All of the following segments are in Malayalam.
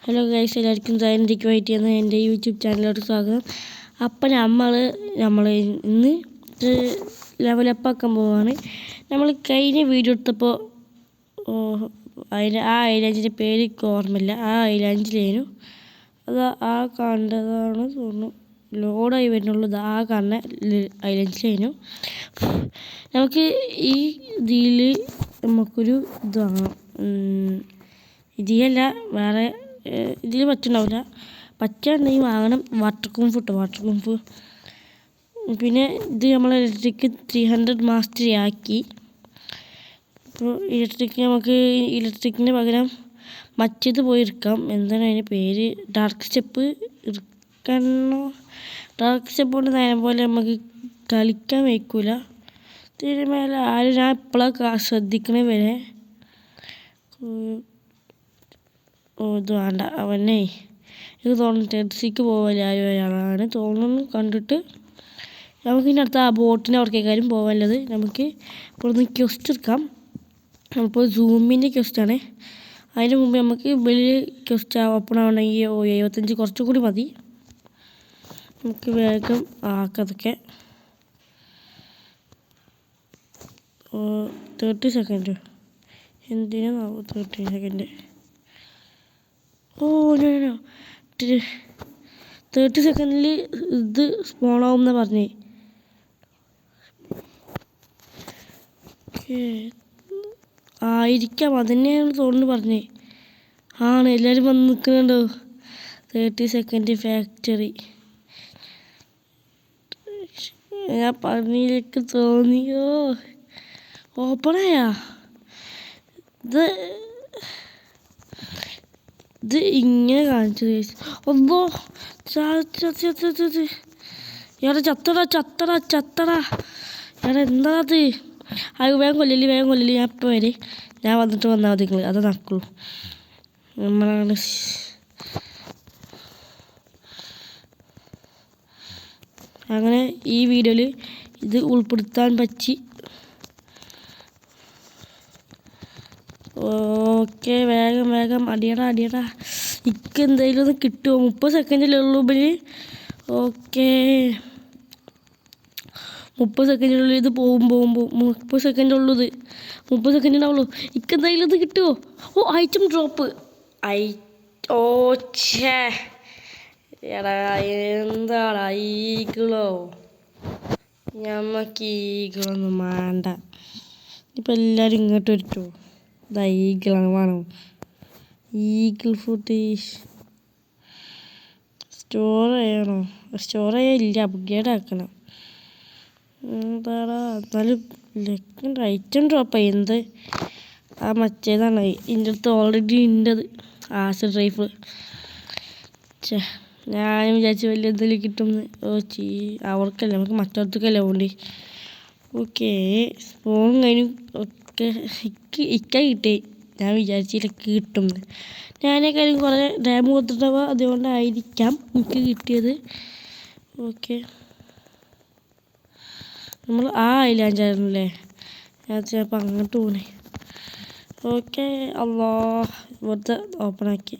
ഹലോ ഗൈസ്, എല്ലാവർക്കും സൈനിക്ക് വെയിറ്റ് ചെയ്യുന്ന എൻ്റെ യൂട്യൂബ് ചാനലിലോട്ട് സ്വാഗതം. അപ്പം നമ്മൾ ഇന്ന് ലെവലപ്പാക്കാൻ പോവുകയാണ്. നമ്മൾ കഴിഞ്ഞ വീഡിയോ എടുത്തപ്പോൾ ആ ഐലാൻഡിൻ്റെ പേര് എനിക്ക് ഓർമ്മയില്ല. ആ ഐലാൻഡിലേനു അത് ആ കണ്ടതാണ് തോന്നുന്നു, ലോഡായി വരുന്നുള്ളത്. ആ കാണുന്ന ഐലൻഡ്സിലേനു. നമുക്ക് ഈ ഇതിൽ നമുക്കൊരു ഇത് വാങ്ങാം. ഇതിലല്ല, വേറെ ഇതിൽ പറ്റുന്നുണ്ടാവില്ല. പറ്റുകയാണെങ്കിൽ വാങ്ങണം വാട്ടർ കുംഫ്. പിന്നെ ഇത് നമ്മൾ ഇലക്ട്രിക് 300 മാസ്റ്ററി ആക്കി. ഇപ്പോൾ ഇലക്ട്രിക്കിന് പകരം മറ്റേത് പോയി എടുക്കാം. എന്താണ് അതിൻ്റെ പേര്? ഡാർക്ക് സ്റ്റെപ്പ് എടുക്കണോ? ഡാർക്ക് സ്റ്റെപ്പ് കൊണ്ട് നേരം പോലെ നമുക്ക് കളിക്കാൻ വയ്ക്കൂല. ഇതിന് മേലെ ആരും ഞാൻ ഇപ്പോഴാണ് ശ്രദ്ധിക്കണേ വരെ. ഇത് വേണ്ട, അവനെ ഇത് തോന്നുന്നു ടെഡ്സിക്ക് പോകാൻ ഒരാളാണ് തോന്നുന്നു. കണ്ടിട്ട് നമുക്കിനി അടുത്ത ആ ബോട്ടിൻ്റെ അവർക്കേക്കാരും പോകാനുള്ളത്. നമുക്ക് ഇവിടുന്ന് ക്വസ്റ്റ് എടുക്കാം. അപ്പോൾ സൂമിൻ്റെ ക്വസ്റ്റാണ്. അതിന് മുമ്പ് നമുക്ക് വലിയ ക്വസ്റ്റ് ഓപ്പൺ ആവണമെങ്കിൽ 75 കുറച്ചും കൂടി മതി. നമുക്ക് വേഗം ആക്കതൊക്കെ 30 സെക്കൻഡ്. എന്തിനാവും 30 സെക്കൻഡ്? 30 സെക്കൻഡിൽ ഇത് സ്പോണാവും എന്നാണ് പറഞ്ഞേ. ആയിരിക്കാം, അതന്നെയാണ് തോന്നുന്നു പറഞ്ഞേ. ആണ്, എല്ലാവരും വന്ന് നിൽക്കുന്നുണ്ടോ? 30 സെക്കൻഡ് ഫാക്ടറി. ഞാൻ പറഞ്ഞിലേക്ക് തോന്നിയോ? ഓപ്പണായാ ഇത് ഇങ്ങനെ കാണിച്ചു. ഒന്നോ ഇയാളെ ചത്തടാ. ഇയാളെ എന്താ അത്? വേഗം കൊല്ലല്. ഞാൻ ഇപ്പം വരെ, ഞാൻ വന്നിട്ട് വന്നാൽ മതി. നിങ്ങൾ അത് നടക്കുള്ളൂ. നമ്മളാണ് അങ്ങനെ ഈ വീഡിയോയിൽ ഇത് ഉൾപ്പെടുത്താൻ പറ്റി. ഓക്കെ, വേഗം അടിയടാ. ഇക്ക് എന്തായാലും ഒന്ന് കിട്ടുമോ? 30 സെക്കൻഡിലേ ഉള്ളൂ ഇവര്. ഓക്കെ, 30 സെക്കൻഡിനുള്ളിൽ ഇത് പോവും. 30 സെക്കൻഡ് ഉള്ളൂ. 30 സെക്കൻഡ് ഉണ്ടാവുള്ളൂ. ഇക്ക് എന്തായാലും ഇത് കിട്ടുമോ? Item drop. എടാ, എന്താടാ ഈഗിളോ? ഞമ്മക്ക് ഈഗിളൊന്നും വേണ്ട. ഇപ്പം എല്ലാവരും ഇങ്ങോട്ട് വരട്ടോ. ഇതാ ഈഗിളാണ് വേണം. ഈഗിൾ ഫുഡ് സ്റ്റോർ ചെയ്യണോ? സ്റ്റോർ ചെയ്യാനില്ല, അപ്ഗ്രേഡ് ആക്കണം. എന്താടാ എന്നാലും ഐറ്റം ഡ്രോപ്പായി. എന്ത് ആ മറ്റേതാണ് ഇതിൻ്റെ അടുത്ത് ഓൾറെഡി ഉണ്ടത്, ആസിഡ് റൈഫിൾ. ഞാൻ വിചാരിച്ചു വലിയ എന്തെങ്കിലും കിട്ടുമെന്ന്. അവർക്കല്ല, നമുക്ക് മറ്റവർക്കല്ലേ വേണ്ടി. ഓക്കെ, സ്പോൺ കഴിഞ്ഞു. ഓക്കെ, ഇക്ക കിട്ടേ. ഞാൻ വിചാരിച്ചില്ല കിട്ടുമെന്ന്. ഞാനേക്കാളും കുറേ ഡാം കൊടുത്തിട്ടവ, അതുകൊണ്ടായിരിക്കാം എനിക്ക് കിട്ടിയത്. ഓക്കെ, നമ്മൾ ആ ഐലാൻഡായിരുന്നല്ലേ. ഞാൻ ചിലപ്പോൾ അങ്ങോട്ട് പോണേ. ഓക്കെ, അല്ലാ, ഇവിടുത്തെ ഓപ്പണാക്കി.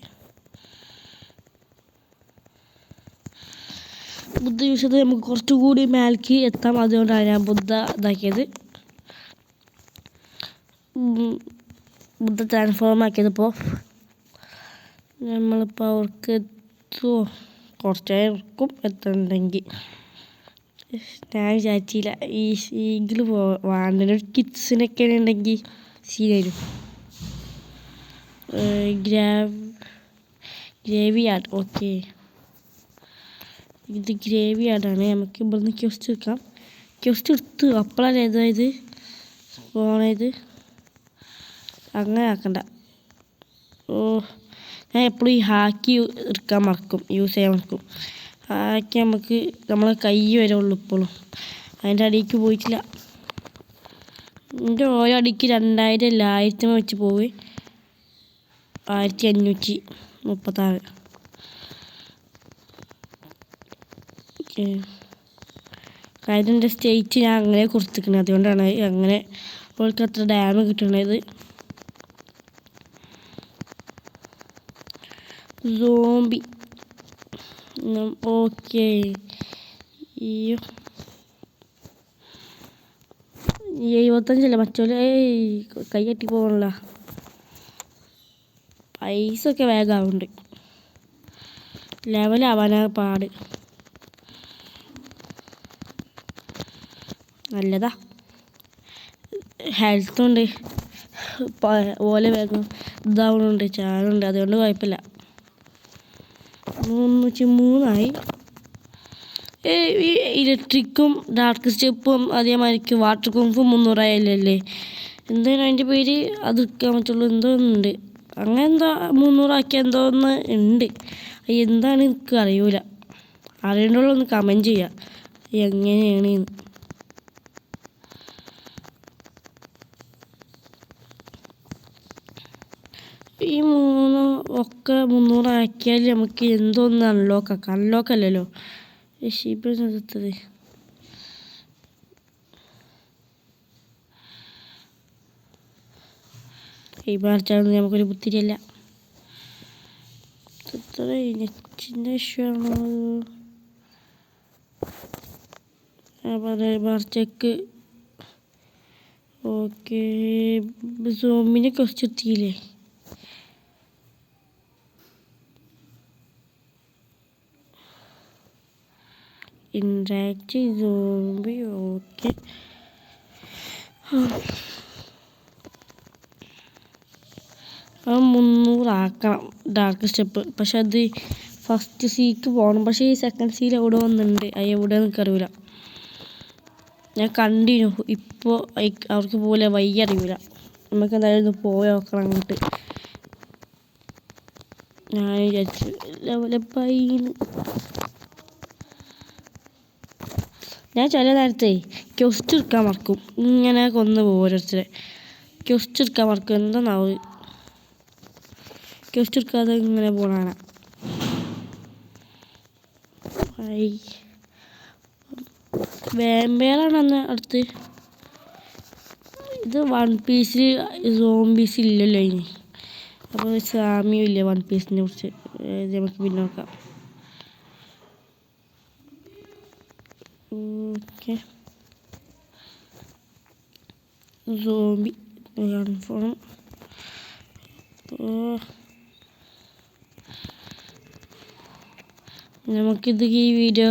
ബുദ്ധ യൂസ് ചെയ്ത് നമുക്ക് കുറച്ചുകൂടി മേലേക്ക് എത്താം. അതുകൊണ്ടാണ് ഞാൻ ബുദ്ധ ഇതാക്കിയത്, ബുദ്ധ ട്രാൻസ്ഫോം ആക്കിയതിപ്പോൾ. നമ്മളിപ്പോൾ അവർക്ക് എത്തുമോ? കുറച്ചേർക്കും എത്തണമെങ്കിൽ. ഞാൻ വിചാരിച്ചില്ല ഈ ഈഗിൾ വേണ്ട. ഒരു കിഡ്സിനൊക്കെ ഉണ്ടെങ്കിൽ സീനായിരുന്നു. Graveyard. ഓക്കെ, ഇത് ഗ്രേവി യാർഡാണ്. നമുക്ക് ഇവിടുന്ന് ക്വസ്റ്റ് എടുക്കാം. ക്വസ്റ്റ് എടുത്ത് അപ്പോഴാണ് ഏതായത് പോണത്. അങ്ങനെ ആക്കണ്ട. ഞാൻ എപ്പോഴും ഈ ഹാക്കി എടുക്കാൻ മറക്കും, യൂസ് ചെയ്യാൻ മറക്കും. ഹാക്കി നമുക്ക് നമ്മളെ കൈ വരെ ഉള്ളൂ ഇപ്പോഴും. അതിൻ്റെ അടിക്ക് പോയിട്ടില്ല. എൻ്റെ ഓരോ അടിക്ക് 2000 അല്ല 1000 വെച്ച് പോവുക. 1536. ഓക്കെ, കാര്യം എൻ്റെ സ്റ്റേറ്റ് ഞാൻ അങ്ങനെ കൊടുത്തിരിക്കുന്നത്, അതുകൊണ്ടാണ് അങ്ങനെ അവൾക്ക് അത്ര ഡാമ് കിട്ടണത്. സോംബി. ഓക്കെ. അയ്യോ 75 മറ്റോലെ കൈ കെട്ടി പോകണല്ലോ. പൈസ ഒക്കെ വേഗമാവുന്നുണ്ട്. ലെവലാവാനാ പാട്. നല്ലതാ, ഹെൽത്തുണ്ട്, ഓലെ വേഗം ഇതാവുന്നുണ്ട്, ചാനുണ്ട്, അതുകൊണ്ട് കുഴപ്പമില്ല. 303 ഈ ഇലക്ട്രിക്കും ഡാർക്ക് സ്റ്റെപ്പും അതേമാതിരിക്ക് വാട്ടർ കുംഫും 300 ആയല്ലേ. എന്തായാലും അതിൻ്റെ പേര് അത് എടുക്കാൻ പറ്റുള്ളൂ. എന്തോ ഉണ്ട് അങ്ങനെ, എന്തോ 300 ആക്കിയ എന്തോ ഒന്ന് ഉണ്ട്. എന്താണ് എനിക്ക് അറിയൂല. അറിയണ്ടുള്ളൊന്ന് കമൻറ്റ് ചെയ്യുക എങ്ങനെയാണ്. ഈ 3 ഒക്കെ 300 ആക്കിയാൽ നമുക്ക് എന്തോന്ന് അൺലോക്കല്ലല്ലോ. ഷിപ്പ് നിർത്തത് ഈ മാർച്ചാണെന്ന് നമുക്കൊരു ബുദ്ധിരിയല്ല. നെറ്റിൻ്റെ ഇഷ്യൂ മാർച്ചക്ക്. ഓക്കെ, സോമിനെ കുറച്ച് എത്തിയില്ലേ. Interact zombie. ഓക്കെ, അത് 300 ആക്കണം ഡാർക്ക് സ്റ്റെപ്പ്. പക്ഷെ അത് ഫസ്റ്റ് സീക്ക് പോകണം. പക്ഷേ ഈ സെക്കൻഡ് സീൽ എവിടെ വന്നിട്ടുണ്ട്, അത് എവിടെ എനിക്കറിയില്ല. ഞാൻ കണ്ടിനു. ഇപ്പോൾ അവർക്ക് പോലെ വയ്യ അറിയില്ല. നമുക്ക് എന്തായാലും ഒന്ന് പോയി നോക്കണം അങ്ങോട്ട്. ഞാൻ വിചാരിച്ചു ലെവലപ്പായിന്ന്. ഞാൻ ചില നേരത്തെ ക്വസ്റ്റ് എടുക്കാൻ മറക്കും. ഇങ്ങനെ കൊന്നു പോകും ഓരോരുത്തരെ. ക്വസ്റ്റ് എടുക്കാൻ മറക്കും. എന്താണാവും ക്വസ്റ്റ് എടുക്കാതെ ഇങ്ങനെ പോകണ. വേമ്പേറാണ് അന്ന് അടുത്ത്. ഇത് 1 പീസിൽ സോംബീസ് ഇല്ലല്ലോ ഇനി. അപ്പോൾ സാമ്യവും ഇല്ല 1 പീസിനെ കുറിച്ച്. നമുക്ക് പിന്നെ നോക്കാം. Okay, zombie confirm. നമുക്കിത് ഈ വീഡിയോ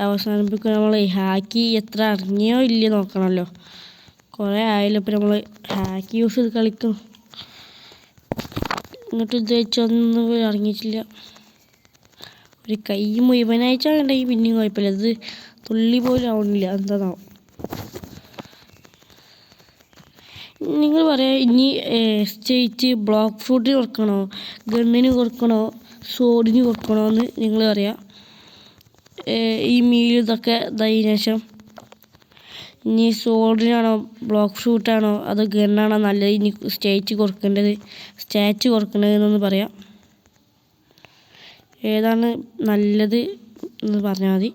അവസാനിപ്പിക്കുക. നമ്മൾ ഹാക്കി എത്ര അറിഞ്ഞോ ഇല്ലയോ നോക്കണമല്ലോ. കുറേ ആയാലും ഇപ്പം നമ്മൾ ഹാക്ക് യൂസ് ചെയ്ത് കളിക്കും. ഇങ്ങോട്ട് ഇത് വെച്ചൊന്നും ഇറങ്ങിയിട്ടില്ല. ഒരു കൈ മുഴുവനായിട്ടാണെങ്കിൽ പിന്നെയും കുഴപ്പമില്ല. ഇത് തുള്ളി പോലും ആവണില്ല. എന്താണാവും. നിങ്ങൾ പറയാം ഇനി സ്റ്റേറ്റ് ബ്ലോക്ക് ഫ്രൂട്ടിന് കൊടുക്കണോ, ഗണ്ണിന് കൊടുക്കണോ, സോഡിന് കൊടുക്കണോ എന്ന് നിങ്ങൾ പറയാം. ഈ മീൽ ഇതൊക്കെ ഇതായതിനു ശേഷം ഇനി സോഡിനാണോ ബ്ലോക്ക് ഫ്രൂട്ടാണോ അതോ ഗണ്ണാണോ നല്ലത് ഇനി സ്റ്റാറ്റ് കൊടുക്കേണ്ടതെന്നൊന്ന് പറയാം. ഏതാണ് നല്ലത് എന്ന് പറഞ്ഞാൽ മതി.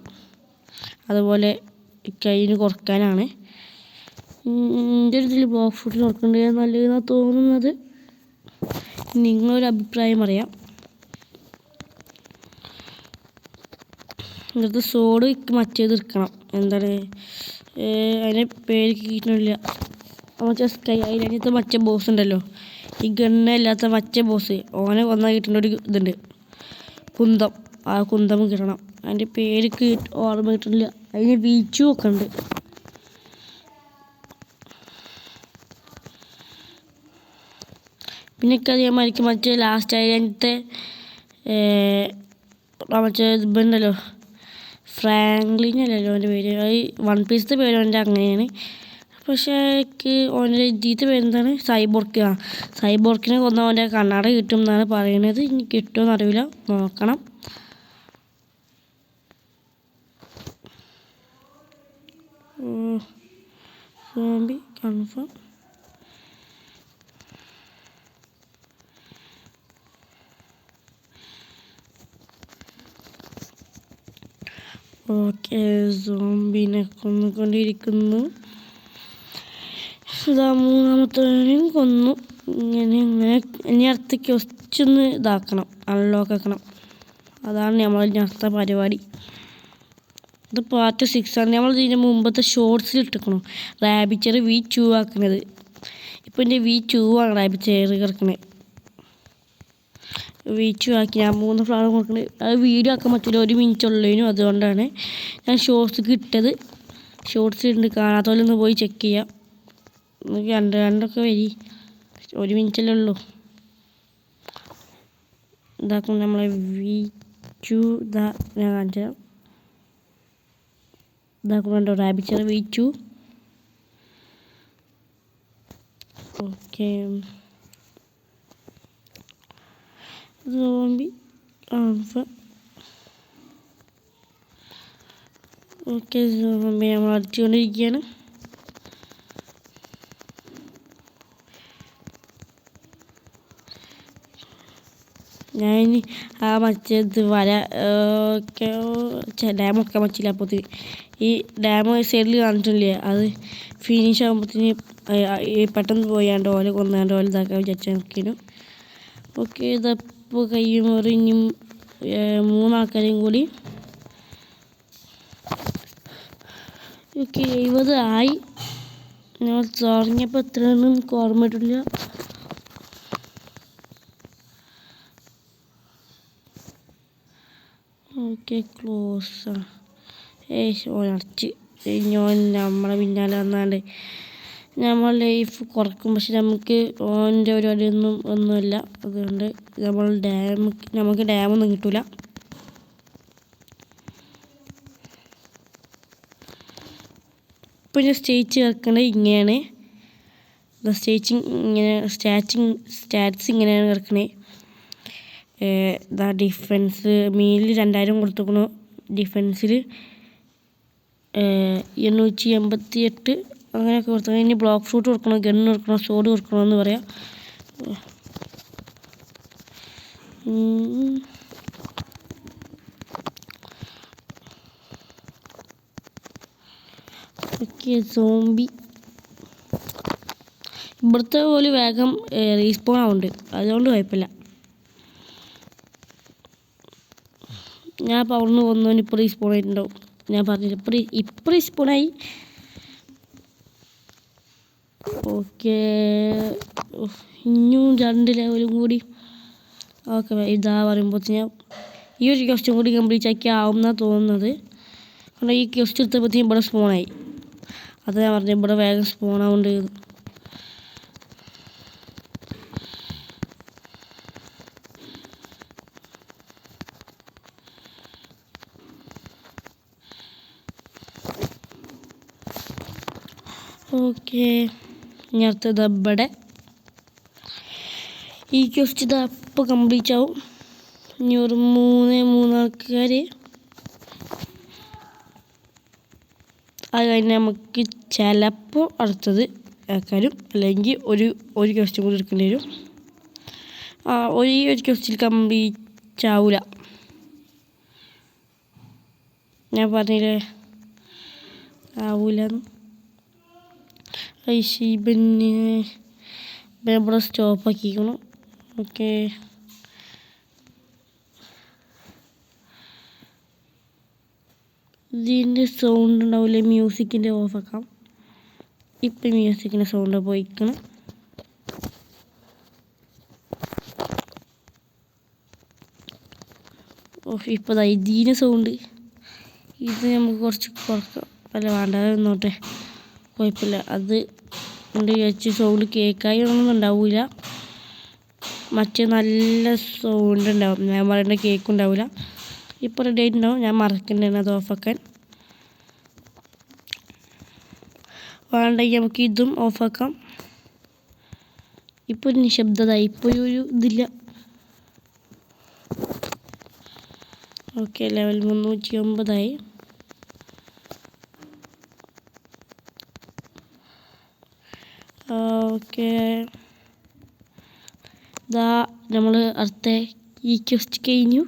അതുപോലെ കയ്യിന് കൊടുക്കാനാണ്. എൻ്റെ ഒരു ഇതിൽ ബ്ലോക്ക് ഫ്രൂട്ടിന് കൊടുക്കേണ്ടത് നല്ലതെന്നാണ് തോന്നുന്നത്. നിങ്ങളൊരു അഭിപ്രായം പറയാം. ഇങ്ങനത്തെ സോഡ് മറ്റേത് എടുക്കണം. എന്താണ് അതിനെ പേര് കിട്ടുന്നില്ല. മറ്റേ സ്കൈ അതിനകത്ത് മറ്റേ ബോസ് ഉണ്ടല്ലോ, ഈ ഗണ്ണല്ലാത്ത മറ്റേ ബോസ്. ഓനെ കൊന്നാൽ കിട്ടേണ്ട ഒരു ഇതുണ്ട്, കുന്തം. ആ കുന്തം കിട്ടണം. അതിൻ്റെ പേര് ഓർമ്മ കിട്ടുന്നില്ല. അതിന് വീച്ചു ഒക്കെ ഉണ്ട്. പിന്നൊക്കെ അതേമാതിരിക്ക് മറ്റേ ലാസ്റ്റ് അതിനകത്തെ മറ്റേ ഇതുണ്ടല്ലോ, ഫ്രാങ്ക്ലിൻ അല്ലല്ലോ അവൻ്റെ പേര്. അത് 1 പീസത്തെ പേര് അവൻ്റെ അങ്ങനെയാണ്. പക്ഷേ ഓൻ്റെ ഇതിൻ്റെ പേരെന്താണ്, സൈബോർക്ക്. സൈബോർക്കിനെ കൊന്ന അവൻ്റെ കണ്ണാട കിട്ടും എന്നാണ് പറയുന്നത്. ഇനി കിട്ടുമെന്ന് അറിയില്ല, നോക്കണം. Zombie confirm. ഓക്കെ, സോംബിനെ കൊന്നുകൊണ്ടിരിക്കുന്നു. ഇതാ 3-ാമത്തവനെയും കൊന്നു. ഇങ്ങനെ ഇനി അടുത്ത ക്വസ്റ്റ് ഒന്ന് ഇതാക്കണം, അൺലോക്ക് ആക്കണം. അതാണ് നമ്മൾ ഇനി അടുത്ത പരിപാടി. ഇത് പാർട്ട് 6 ആണ്. നമ്മൾ ഇതിൻ്റെ മുമ്പത്തെ ഷോർട്സിൽ ഇട്ടിക്കണം റാബിച്ചർ V2 ആക്കുന്നത്. ഇപ്പോൾ എൻ്റെ V2 ആണ് റാബിച്ചർ കിടക്കുന്നത്. V2 ആക്കി ഞാൻ 3 ഫ്ലവർ കൊടുക്കുന്നത്. അത് വീഡിയോ ആക്കാൻ പറ്റില്ല, 1 മിനിറ്റ് ഉള്ളതിനും. അതുകൊണ്ടാണ് ഞാൻ ഷോർട്സ് ഇട്ടത്. ഷോർട്സ് ഉണ്ട്, കാണാത്തവരൊന്ന് പോയി ചെക്ക് ചെയ്യാം. രണ്ടൊക്കെ വരി, 1 മിനിറ്റല്ലേ ഉള്ളൂ. ഇതാക്കും നമ്മളെ V2 ഇതാ ഞാൻ കാണിച്ചു തരാം. ഇതാക്കുന്നുണ്ടോ റാബിച്ചർ V2. Okay, zombie okay, zombie നമ്മൾ അടിച്ചുകൊണ്ടിരിക്കുകയാണ്. ഞാൻ ആ മറ്റേത് വര ഒക്കെ ഡാം വെക്കാൻ പറ്റില്ല. അപ്പോൾ ഈ ഡാം സൈഡിൽ കാണിച്ചില്ലേ, അത് ഫിനിഷ് ആകുമ്പോഴത്തേന് പെട്ടെന്ന് പോയാണ്ട് ഓല കൊന്നാണ്ട് ഓല ഇതാക്കാൻ വിചാരിച്ചാൽ നോക്കിയിരുന്നു. ഓക്കെ, ഇതപ്പോൾ കഴിയുമ്പോൾ ഇനിയും 3 ആൾക്കാരെയും കൂടി. ഓക്കെ, 70 ആയി. ഞങ്ങൾ തുടങ്ങിയപ്പോൾ എത്രയൊന്നും ഓർമ്മയിട്ടില്ല. Okay, close. ഓനടച്ച് ഞാൻ നമ്മളെ പിന്നാലെ വന്നാണ്ട് നമ്മൾ ലൈഫ് കുറക്കും. പക്ഷെ നമുക്ക് ഓൻ്റെ ഒന്നുമില്ല. അതുകൊണ്ട് നമുക്ക് ഡാമൊന്നും കിട്ടില്ല. ഇപ്പം ഞാൻ സ്റ്റേജ് കിടക്കുന്നത് ഇങ്ങനെയാണ്. സ്റ്റാറ്റ്സ് ഇങ്ങനെയാണ് കിടക്കുന്നത്. ഇതാ ഡിഫൻസ് മീനിൽ 2000 കൊടുത്തേക്കണു. ഡിഫൻസിൽ 888 അങ്ങനെയൊക്കെ കൊടുത്തേക്കണം. ഇനി ബ്ലോക്ക് ഷൂട്ട് കൊടുക്കണം, ഗണ്ണ് കൊടുക്കണം, സോഡ് കൊടുക്കണമെന്ന് പറയാം. ഓക്കെ, സോംബി ഇവിടുത്തെ പോലെ വേഗം റീസ്പോൺ ആവുന്നുണ്ട്, അതുകൊണ്ട് കുഴപ്പമില്ല. ഞാൻ ഇപ്പോൾ അവിടെ നിന്ന് വന്നവന് ഇപ്പോൾ റീസ്പോൺ ആയിട്ടുണ്ടാവും. ഞാൻ പറഞ്ഞില്ല, ഇപ്പോൾ റീസ്പോണായി. ഓക്കെ, ഇനിയും 2 ലെവലും കൂടി. ഓക്കെ, ഇതാ പറയുമ്പോൾ ഞാൻ ഈ ഒരു ക്വസ്റ്റ്യൻ കൂടി കംപ്ലീറ്റ് ആക്കി ആവും എന്നാണ് തോന്നുന്നത്. കാരണം ഈ ക്വസ്റ്റ്യൻ എടുത്തപ്പോഴത്തേക്കും ഇവിടെ സ്പോണായി. അത് ഞാൻ പറഞ്ഞു, ഇവിടെ വേഗം സ്പോൺ ആവുന്നുണ്ട്. ഓക്കെ, ഇനി അടുത്തത് ഇവിടെ ഈ ക്വസ്റ്റ് ഇത് അപ്പോൾ കംപ്ലീറ്റ് ആവും. ഇനി ഒരു 3 ആൾക്കാർ. അത് കഴിഞ്ഞ് നമുക്ക് ചിലപ്പോൾ അടുത്തത് ആക്കാനും, അല്ലെങ്കിൽ ഒരു ക്വസ്റ്റ്യൻ കൂടി എടുക്കേണ്ടി വരും. ഒരു ക്വസ്റ്റ്യൻ കംപ്ലീറ്റ് ആവില്ല. ഞാൻ പറഞ്ഞില്ലേ ആവൂലെന്ന്. ഷീബന് ഇവിടെ സ്റ്റോപ്പ് ആക്കിക്കണം. ഓക്കെ, ഇതിൻ്റെ സൗണ്ട് ഉണ്ടാവില്ലേ, മ്യൂസിക്കിൻ്റെ ഓഫാക്കാം. ഇപ്പം മ്യൂസിക്കിൻ്റെ സൗണ്ട് പോയിക്കണം. ഇപ്പോൾ ഇതിൻ്റെ സൗണ്ട് ഇത് നമുക്ക് കുറച്ച് കുറക്കാം. അല്ല വേണ്ടാതെ നിന്നോട്ടെ, കുഴപ്പമില്ല. അത് കൊണ്ട് വിചാരിച്ച് സൗണ്ട് കേൾക്കായി ഒന്നും ഉണ്ടാവില്ല. മറ്റേ നല്ല സൗണ്ട് ഉണ്ടാവും, ഞാൻ പറയേണ്ട കേൾക്കുണ്ടാവില്ല. ഇപ്പോൾ റെഡി ആയിട്ടുണ്ടാവും. ഞാൻ മറക്കണ്ടായിരുന്നു അത് ഓഫാക്കാൻ. വേണ്ടെങ്കിൽ നമുക്ക് ഇതും ഓഫാക്കാം. ഇപ്പോൾ ഒരു നിശബ്ദത, ഇപ്പോൾ ഒരു ഇതില്ല. ഓക്കെ, ലെവൽ 309 ഓക്കെ, ഇതാ നമ്മൾ അടുത്ത ഈ ക്വസ്റ്റ് കഴിഞ്ഞു.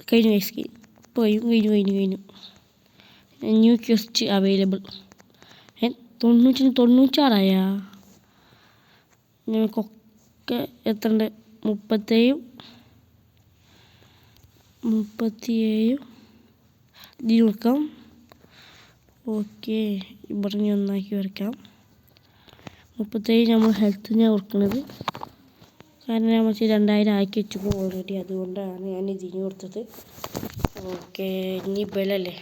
കഴിഞ്ഞു. New question available. 96 നമുക്കൊക്കെ എത്രണ്ട് 37 ഇതിന് വെക്കാം. ഓക്കെ, ഇവിടെ ഒന്നാക്കി വരയ്ക്കാം. 37 നമ്മൾ ഹെൽത്തിന് കൊടുക്കുന്നത്, കാരണം നമ്മൾ 2000 ആക്കി വെച്ചു ഓൾറെഡി, അതുകൊണ്ടാണ് ഞാൻ ഇതിന് കൊടുത്തത്. ഓക്കെ, ഇനി ബെല്ലല്ലേ,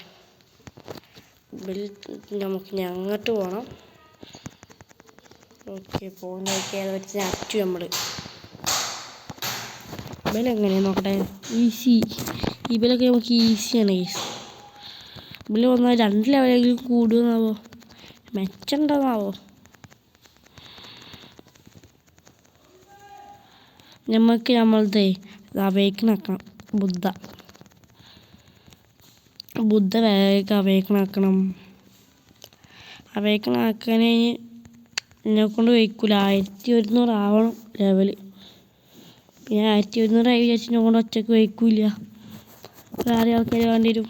ബെൽ നമുക്ക് അങ്ങോട്ട് പോകണം. ഓക്കെ, പോകുന്നതൊക്കെ വെച്ച് അച്ചു നമ്മൾ ബെല്ലെങ്ങനെയാണ് നോക്കട്ടെ. ഈസി, ഈ ബെല്ലൊക്കെ നമുക്ക് ഈസിയാണ്. ബെല്ല് വന്നാൽ 2 ലെവലെങ്കിലും കൂടുമെന്നാവോ, മെച്ചുണ്ടാവോ. നമുക്ക് നമ്മളത് അവേക്കണാക്കണം. ബുദ്ധ വേഗം അവേക്കണാക്കണം. അവേക്കണാക്കാൻ എന്നെ കൊണ്ട് വയ്ക്കില്ല, 1100 ആവണം ലെവല്. പിന്നെ 1100 ആയി വിചാരിച്ചതിനെ കൊണ്ട് ഒറ്റയ്ക്ക് വയ്ക്കില്ല, വേറെ ആൾക്കാർ വേണ്ടി വരും.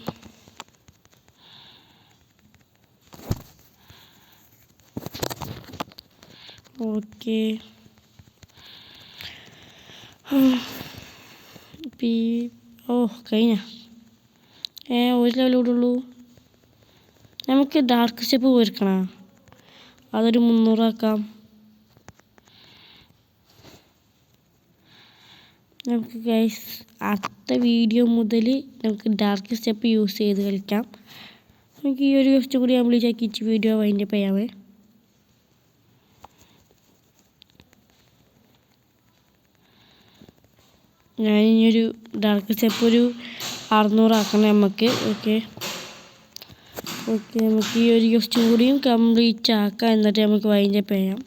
ഓക്കെ, കഴിഞ്ഞ ഒരു ലെവൽ കൂടെ ഉള്ളൂ. നമുക്ക് ഡാർക്ക് സ്റ്റെപ്പ് പോയിരിക്കണം, അതൊരു 300 ആക്കാം. നമുക്ക് ഗൈസ് അടുത്ത വീഡിയോ മുതൽ നമുക്ക് ഡാർക്ക് സ്റ്റെപ്പ് യൂസ് ചെയ്ത് കളിക്കാം. നമുക്ക് ഈ ഒരു ക്വസ്റ്റ്യൻ കൂടി കംപ്ലീറ്റ് ആക്കിയിട്ട് വീഡിയോ വൈൻഡപ്പ് ചെയ്യാമേ. ഞാനിനിയൊരു ഡാർക്ക് സ്റ്റെപ്പ് ഒരു 600 ആക്കണം നമുക്ക്. ഓക്കെ, നമുക്ക് ഈ ഒരു ക്വസ്റ്റ്യൻ കൂടിയും കംപ്ലീറ്റ് ആക്കാം, എന്നിട്ട് നമുക്ക് വൈൻഡപ്പ് ചെയ്യാം.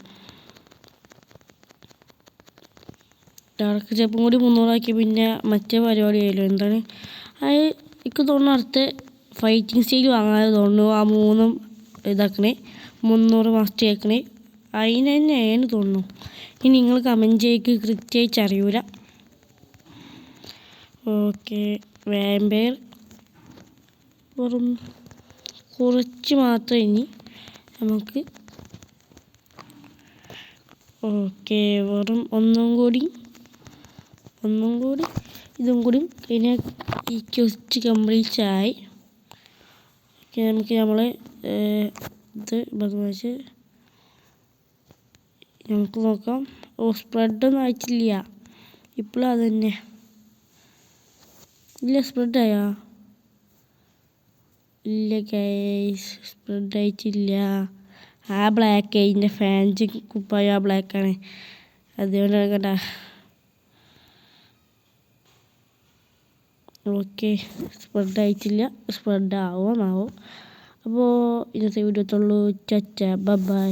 ഡാർക്ക് സ്റ്റെപ്പും കൂടി 300 ആക്കി പിന്നെ മറ്റേ പരിപാടി ആയല്ലോ. എന്താണ് അത്, എനിക്ക് തോന്നുന്നു അടുത്ത ഫൈറ്റിംഗ് സ്റ്റൈൽ വാങ്ങാതെ തോന്നുന്നു. ആ 3 ഇതാക്കണേ, 300 മാസ്റ്റർ ആക്കണേ, അതിന് തന്നെയാണ് തോന്നുന്നു. ഇനി നിങ്ങൾ കമൻറ്റ് ചെയ്ക്ക്, കൃത്യമായിട്ട് അറിയൂല. ഓക്കെ, വാമ്പയർ വെറും കുറച്ച് മാത്രം ഇനി നമുക്ക്. ഓക്കെ, വെറും ഒന്നും കൂടി ഇതും കൂടി കഴിഞ്ഞാൽ ഈ ക്വസ്റ്റ് കംപ്ലീറ്റ് ആയി. ഓക്കെ, നമുക്ക് നമ്മളെ ഇത് ബദമാച്ച് നമുക്ക് നോക്കാം. സ്പ്രെഡൊന്നും ആയിട്ടില്ല ഇപ്പോഴും, അത് തന്നെ ഇല്ല. സ്പ്രെഡായാ ഇല്ല ഗൈസ്, സ്പ്രെഡ് ആയിട്ടില്ല. ആ ബ്ലാക്ക് അതിൻ്റെ ഫാൻസ് കുപ്പായ ആ ബ്ലാക്കാണ്, അതുകൊണ്ടാണ് കേട്ടാ. ഓക്കെ, സ്പ്രെഡ് ആയിട്ടില്ല, സ്പ്രെഡ് ആവുമെന്നാവും. അപ്പോൾ ഇന്നത്തെ വീഡിയോ തൊള്ളൂ. ബൈ.